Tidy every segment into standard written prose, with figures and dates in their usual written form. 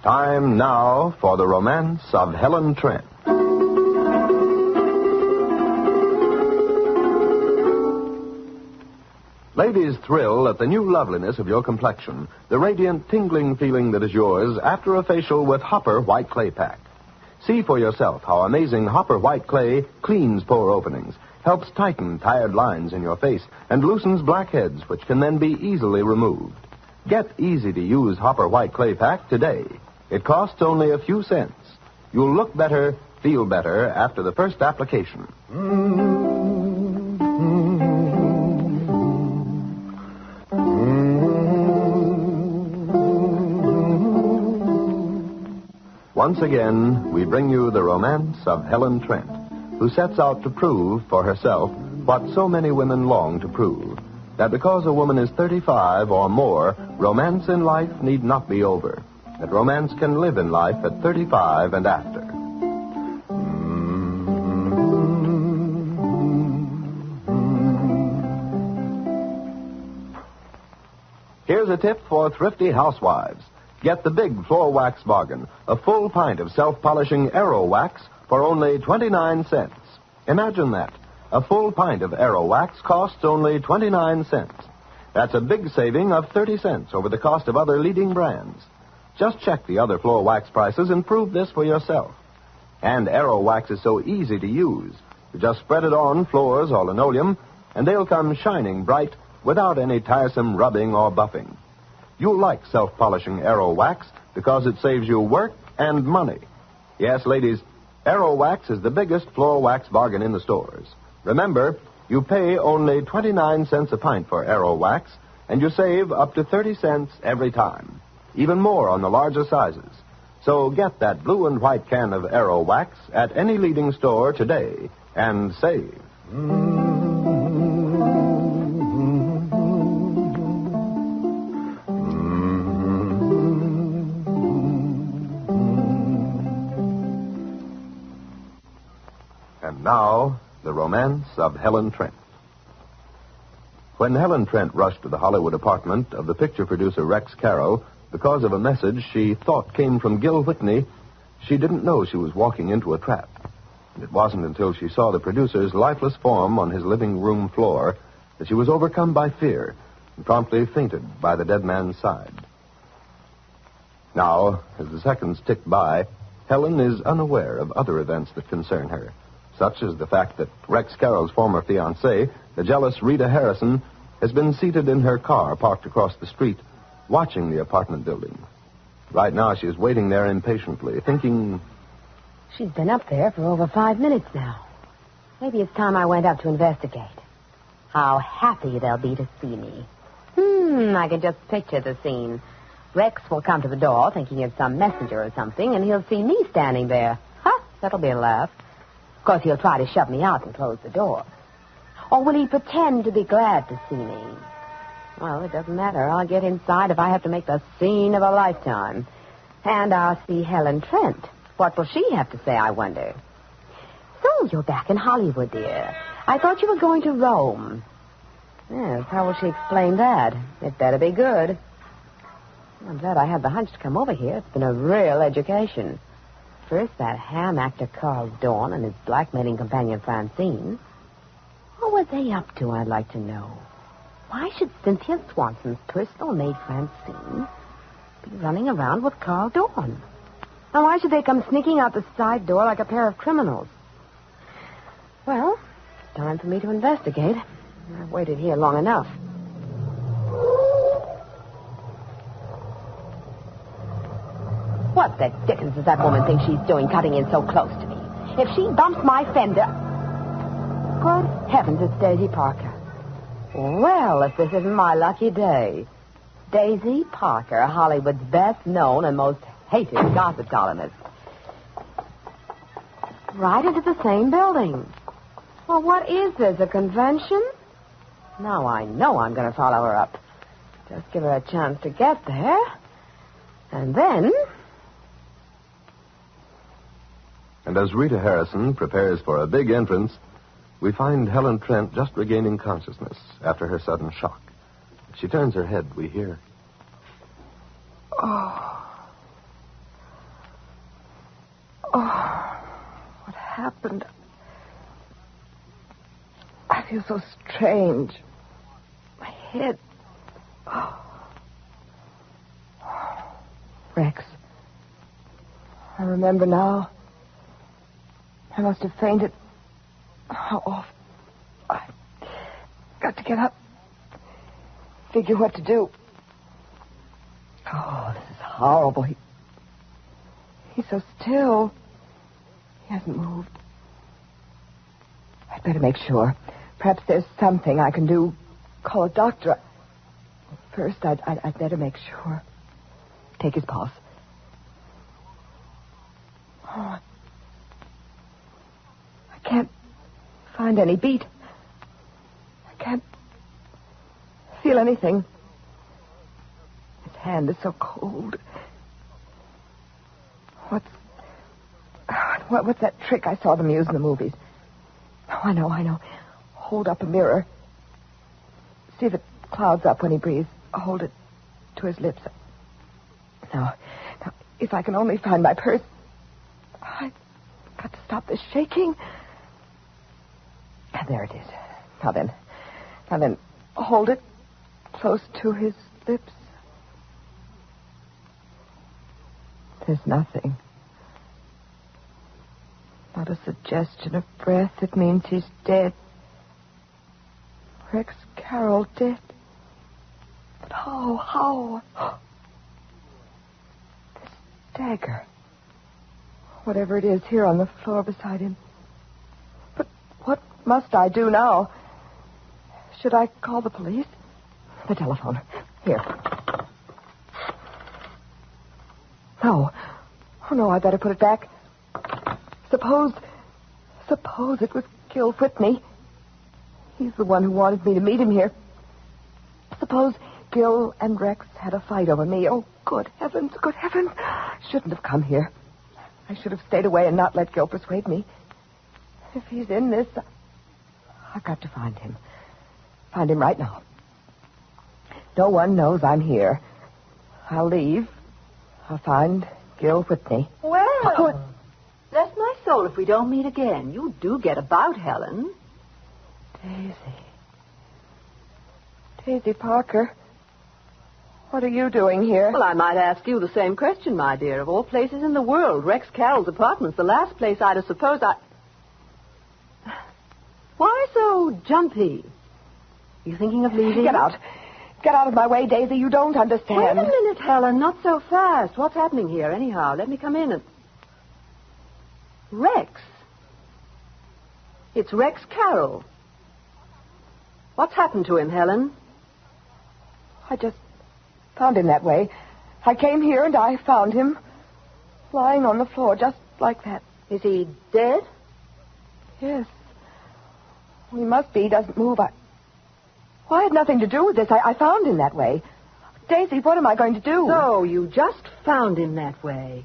Time now for the romance of Helen Trent. Ladies thrill at the new loveliness of your complexion, the radiant, tingling feeling that is yours after a facial with Hopper White Clay Pack. See for yourself how amazing Hopper White Clay cleans pore openings, helps tighten tired lines in your face, and loosens blackheads, which can then be easily removed. Get easy-to-use Hopper White Clay Pack today. It costs only a few cents. You'll look better, feel better after the first application. Once again, we bring you the romance of Helen Trent, who sets out to prove for herself what so many women long to prove, that because a woman is 35 or more, romance in life need not be over, that romance can live in life at 35 and after. Here's a tip for thrifty housewives. Get the big floor wax bargain, a full pint of self-polishing Aero Wax for only 29 cents. Imagine that. A full pint of Aero Wax costs only 29 cents. That's a big saving of 30 cents over the cost of other leading brands. Just check the other floor wax prices and prove this for yourself. And Aero Wax is so easy to use. You just spread it on floors or linoleum, and they'll come shining bright without any tiresome rubbing or buffing. You'll like self-polishing Aero Wax because it saves you work and money. Yes, ladies, Aero Wax is the biggest floor wax bargain in the stores. Remember, you pay only 29 cents a pint for Aero Wax, and you save up to 30 cents every time. Even more on the larger sizes. So get that blue and white can of Aero Wax at any leading store today and save. And now, the romance of Helen Trent. When Helen Trent rushed to the Hollywood apartment of the picture producer Rex Carroll because of a message she thought came from Gil Whitney, she didn't know she was walking into a trap. And it wasn't until she saw the producer's lifeless form on his living room floor that she was overcome by fear and promptly fainted by the dead man's side. Now, as the seconds ticked by, Helen is unaware of other events that concern her, such as the fact that Rex Carroll's former fiancée, the jealous Rita Harrison, has been seated in her car parked across the street, watching the apartment building. Right now, she is waiting there impatiently, thinking... She's been up there for over 5 minutes now. Maybe it's time I went up to investigate. How happy they'll be to see me. I can just picture the scene. Rex will come to the door thinking it's some messenger or something, and he'll see me standing there. That'll be a laugh. Of course, he'll try to shove me out and close the door. Or will he pretend to be glad to see me? Well, it doesn't matter. I'll get inside if I have to make the scene of a lifetime. And I'll see Helen Trent. What will she have to say, I wonder? So, you're back in Hollywood, dear. I thought you were going to Rome. Yes, how will she explain that? It better be good. I'm glad I had the hunch to come over here. It's been a real education. First, that ham actor Carl Dorn and his blackmailing companion Francine. What were they up to, I'd like to know? Why should Cynthia Swanson's personal maid Francine be running around with Carl Dorn? And why should they come sneaking out the side door like a pair of criminals? Well, it's time for me to investigate. I've waited here long enough. What the dickens does that woman think she's doing cutting in so close to me? If she bumps my fender... Good heavens, it's Daisy Parker. Well, if this isn't my lucky day. Daisy Parker, Hollywood's best known and most hated gossip columnist. Right into the same building. Well, what is this, a convention? Now I know I'm going to follow her up. Just give her a chance to get there. And then... And as Rita Harrison prepares for a big entrance, we find Helen Trent just regaining consciousness after her sudden shock. As she turns her head, we hear... Oh. happened. I feel so strange. My head. Oh. Rex. I remember now. I must have fainted. How awful. I've got to get up. Figure what to do. Oh, this is horrible. He's so still. He hasn't moved. I'd better make sure. Perhaps there's something I can do. Call a doctor. First, I'd better make sure. Take his pulse. Oh, I can't find any beat. I can't feel anything. His hand is so cold. What's that trick I saw them use in the movies? Oh, I know. Hold up a mirror. See if it clouds up when he breathes. Hold it to his lips. Now, if I can only find my purse. I've got to stop this shaking. There it is. Now then, hold it close to his lips. There's nothing. Not a suggestion of breath. It means he's dead. Rex Carroll dead. But how? This dagger. Whatever it is here on the floor beside him. But what must I do now? Should I call the police? The telephone. Here. No. Oh, no, I better put it back. Suppose it was Gil Whitney. He's the one who wanted me to meet him here. Suppose Gil and Rex had a fight over me. Oh, good heavens. I shouldn't have come here. I should have stayed away and not let Gil persuade me. If he's in this, I've got to find him. Find him right now. No one knows I'm here. I'll leave. I'll find Gil Whitney. Well, bless my soul, if we don't meet again. You do get about, Helen. Daisy Parker. What are you doing here? Well, I might ask you the same question, my dear. Of all places in the world, Rex Carroll's apartment's the last place I'd have supposed Why so jumpy? You thinking of leaving? Get out. Get out of my way, Daisy. You don't understand. Wait a minute, Helen. Not so fast. What's happening here, anyhow? Let me come in and... Rex. It's Rex Carroll. What's happened to him, Helen? I just found him that way. I came here and I found him lying on the floor just like that. Is he dead? Yes. He must be. He doesn't move. I had nothing to do with this. I found him that way. Daisy, what am I going to do? So you just found him that way.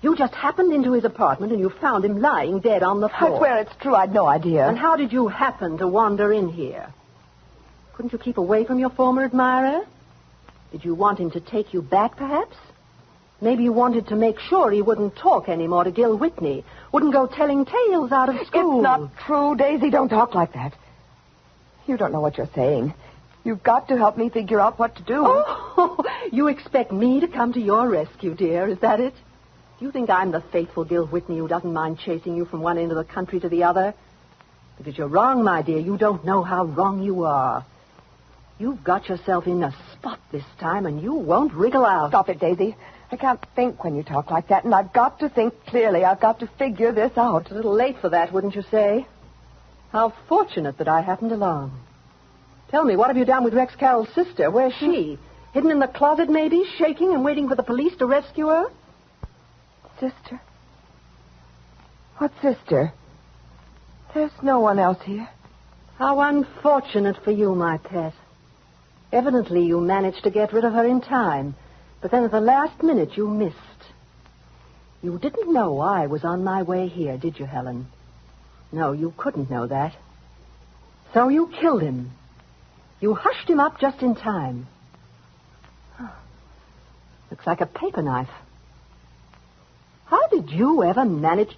You just happened into his apartment and you found him lying dead on the floor. I swear it's true. I'd no idea. And how did you happen to wander in here? Couldn't you keep away from your former admirer? Did you want him to take you back, perhaps? Maybe you wanted to make sure he wouldn't talk anymore to Gil Whitney. Wouldn't go telling tales out of school. It's not true, Daisy. Don't talk like that. You don't know what you're saying. You've got to help me figure out what to do. Oh, you expect me to come to your rescue, dear. Is that it? Do you think I'm the faithful Gil Whitney who doesn't mind chasing you from one end of the country to the other? Because you're wrong, my dear. You don't know how wrong you are. You've got yourself in a spot this time, and you won't wriggle out. Stop it, Daisy. I can't think when you talk like that, and I've got to think clearly. I've got to figure this out. It's a little late for that, wouldn't you say? How fortunate that I happened along. Tell me, what have you done with Rex Carroll's sister? Where's she? Hidden in the closet, maybe, shaking and waiting for the police to rescue her? Sister? What sister? There's no one else here. How unfortunate for you, my pet. Evidently you managed to get rid of her in time, but then at the last minute you missed. You didn't know I was on my way here, did you, Helen? No, you couldn't know that. So you killed him. You hushed him up just in time. Oh, looks like a paper knife. How did you ever manage...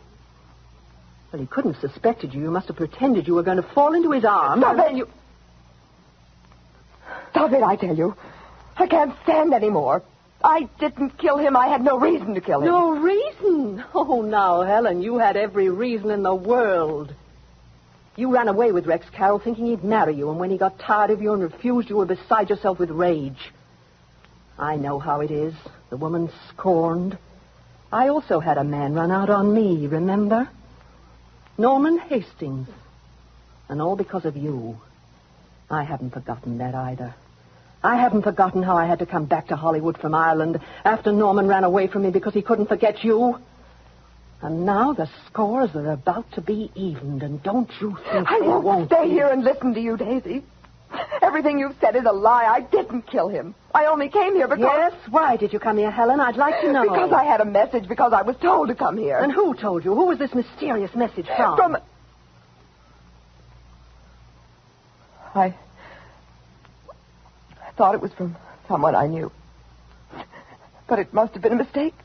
Well, he couldn't have suspected you. You must have pretended you were going to fall into his arms. Stop it! Stop it, I tell you. I can't stand any more. I didn't kill him. I had no reason to kill him. No reason? Oh, now, Helen, you had every reason in the world. You ran away with Rex Carroll thinking he'd marry you, and when he got tired of you and refused, you were beside yourself with rage. I know how it is. The woman scorned. I also had a man run out on me, remember? Norman Hastings. And all because of you. I haven't forgotten that either. I haven't forgotten how I had to come back to Hollywood from Ireland after Norman ran away from me because he couldn't forget you. And now the scores are about to be evened, and don't you think I they won't stay here and listen to you, Daisy. Everything you've said is a lie. I didn't kill him. I only came here because... Yes, why did you come here, Helen? I'd like to know. Because I had a message, because I was told to come here. And who told you? Who was this mysterious message from? From... I thought it was from someone I knew. But it must have been a mistake.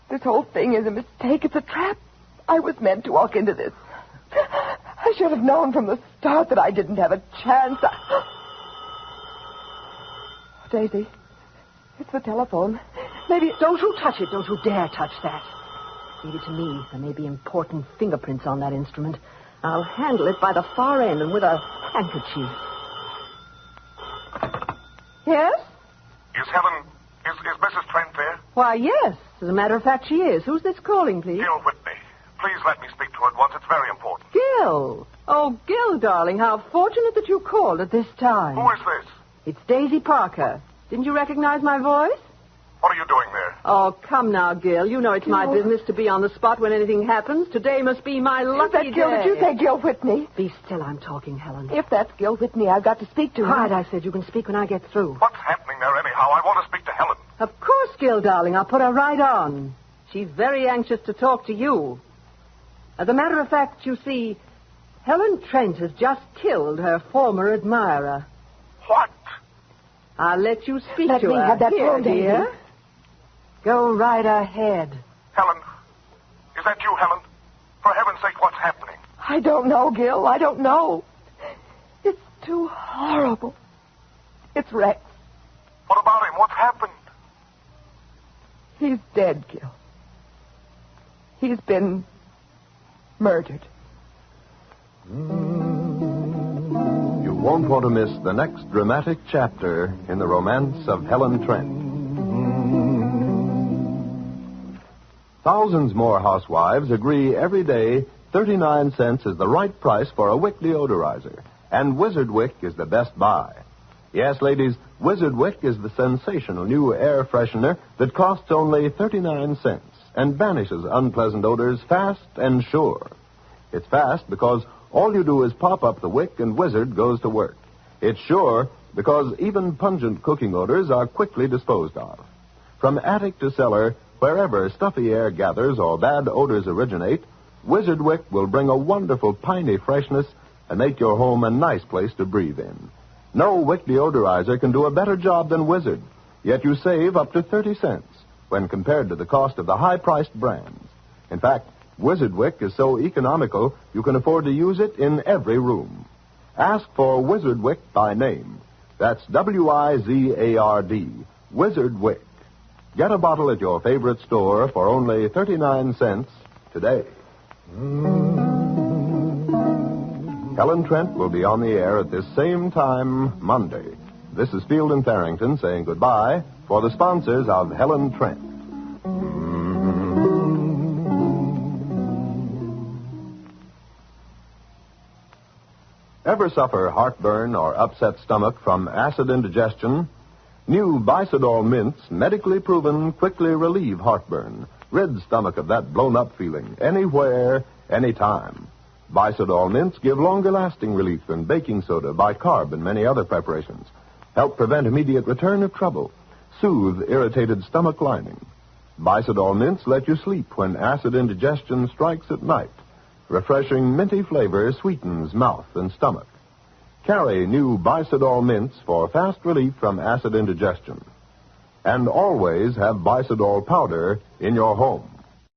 This whole thing is a mistake. It's a trap. I was meant to walk into this. I should have known from the start that I didn't have a chance. Daisy, it's the telephone. Maybe... Don't you touch it. Don't you dare touch that. Leave it to me. There may be important fingerprints on that instrument. I'll handle it by the far end and with a handkerchief. Yes? Is Mrs. Trent there? Why, yes. As a matter of fact, she is. Who's this calling, please? Gil Whitney. Please let me speak to her at once. It's very important. Gil. Oh, Gil, darling, how fortunate that you called at this time. Who is this? It's Daisy Parker. Didn't you recognize my voice? What are you doing there? Oh, come now, Gil. You know it's my business to be on the spot when anything happens. Today must be my lucky Is that Gil? day. Did you say Gil Whitney? Be still, I'm talking, Helen. If that's Gil Whitney, I've got to speak to him. Right, I said you can speak when I get through. What's happening there anyhow? I want to speak to Helen. Of course, Gil, darling. I'll put her right on. She's very anxious to talk to you. As a matter of fact, you see, Helen Trent has just killed her former admirer. What? I'll let you speak Let to me her. have that Here, phone, Daisy. dear. Go right ahead. Helen? Is that you, Helen? For heaven's sake, what's happening? I don't know, Gil. I don't know. It's too horrible. It's Rex. What about him? What's happened? He's dead, Gil. He's been murdered. You won't want to miss the next dramatic chapter in the romance of Helen Trent. Thousands more housewives agree every day 39 cents is the right price for a Wick deodorizer, and Wizard Wick is the best buy. Yes, ladies, Wizard Wick is the sensational new air freshener that costs only 39 cents and banishes unpleasant odors fast and sure. It's fast because all you do is pop up the wick and Wizard goes to work. It's sure because even pungent cooking odors are quickly disposed of. From attic to cellar, wherever stuffy air gathers or bad odors originate, Wizard Wick will bring a wonderful piney freshness and make your home a nice place to breathe in. No Wick deodorizer can do a better job than Wizard, yet you save up to 30 cents when compared to the cost of the high-priced brands. In fact, Wizard Wick is so economical you can afford to use it in every room. Ask for Wizard Wick by name. That's W-I-Z-A-R-D, Wizard Wick. Get a bottle at your favorite store for only 39 cents today. Helen Trent will be on the air at this same time Monday. This is Field and Farrington saying goodbye for the sponsors of Helen Trent. Ever suffer heartburn or upset stomach from acid indigestion? New Bicidol mints, medically proven, quickly relieve heartburn. Rid stomach of that blown-up feeling, anywhere, anytime. Bicidol mints give longer-lasting relief than baking soda, bicarb, and many other preparations. Help prevent immediate return of trouble. Soothe irritated stomach lining. Bicidol mints let you sleep when acid indigestion strikes at night. Refreshing minty flavor sweetens mouth and stomach. Carry new Bicidol mints for fast relief from acid indigestion. And always have Bicidol powder in your home.